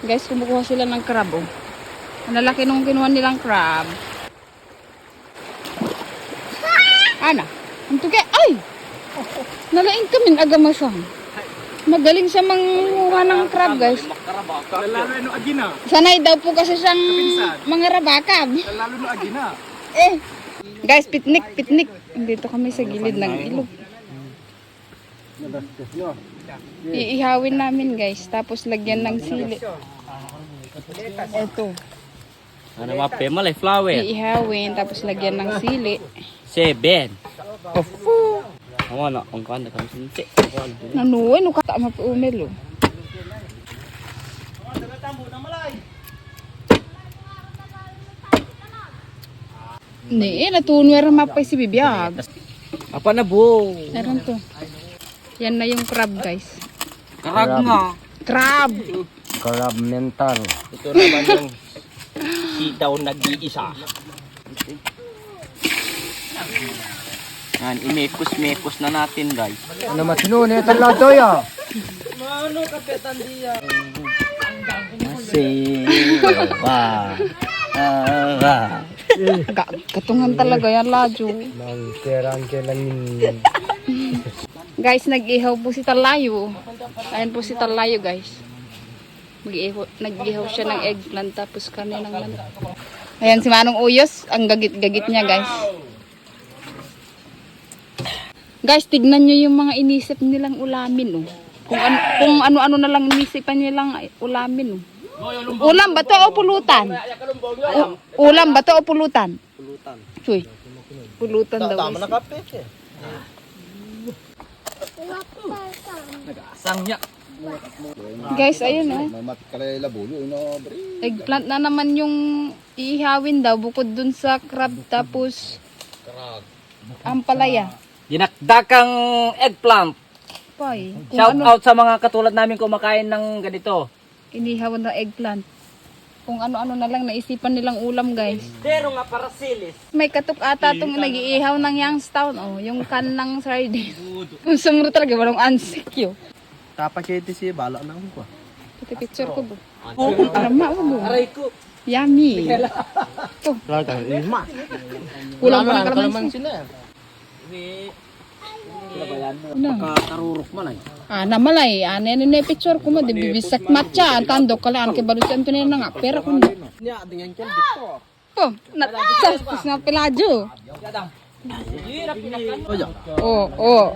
Guys, kumukuha sila ng crab, oh. Ang lalaki nung kinuha nilang crab. Ana? Ang tugi. Ay! Nalaing kami agamasang. Magaling siya manguha ng crab, guys. Lalo no agina. Sanay daw po kasi siyang mga rabakab. Lalo no agina. Eh. Guys, picnic. Dito kami sa gilid ng ilog. Iihawin namin, guys. Tapos lagyan ng sili. Ito. Ano mape malay flower? Iihawin, tapos lagyan ng sili. 7. Ang ano, ang kanda kami sinti. Nanuwi, nukata mapiumil, oh. Ni, natunwer mapay si bibiyag. Apa na bu? Meron to. Yan na yung crab, guys. Karag nga. Crab! Crab mental. Ito naman yung sitaw nag-iisa. Yan, imekos-mekos na natin, guys. Ano matino na yung lado ya? Katungan talaga yan, Lajo. Mang kerang kailangan. Guys, nag-ihaw po si Talayo. Ayan po si Talayo, guys. Nag-ihaw siya ng eggplant tapos kaninang manok. Ayan si Manong Uyos. Ang gagit-gagit niya, guys. Guys, tignan nyo yung mga inisip nilang ulamin, oh. Kung ano-ano na lang inisipan nilang ulamin, oh. Ulam ba to o pulutan? Ulam ba to o pulutan? Pulutan. Uy, pulutan daw. Tama na kape. Nag-asang niya. Guys, ayun, oh. Mamat kalay labulo no bre. Eggplant na naman yung ihawin daw bukod dun sa crab tapos ampalaya. Dinakdakang eggplant. Pay, kung Shout ano, out sa mga katulad namin kumakain ng ganito. inihawan na eggplant. Kung ano-ano na lang naisipan nilang ulam, guys. Pero nga para silis. May katok ata itong nag-iihaw ng Youngstown, oh. Yung can ng sardines. Yung sangro talaga, walang ansik yun. Tapakete si bala na ko. Pati picture ko, bo. Arama, bo. Aray ko. Yummy. Oh, Talaga, ima. kulang pa ng kalamansi. sila. Kakarurok man ay. Namalay. Ano na picture ko mo. Di bibisak matcha. Ang tandok ka lang. Kibalusan to nila nga. Pera ko na. Nya dengan kel dito. Oh, natasas nga piladyo. Oh.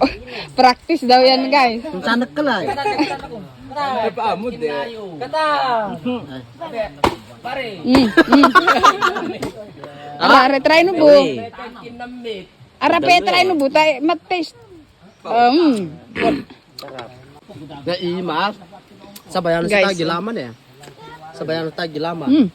Practice daw yan, guys. Sanak ka lang. Ay pa amod de. Pare. Ara, try no, bo. Ara, try no, bo. Mat-taste. Na ima. Sabayan sa Guys, tagilaman eh. Sabayan sa tagilaman.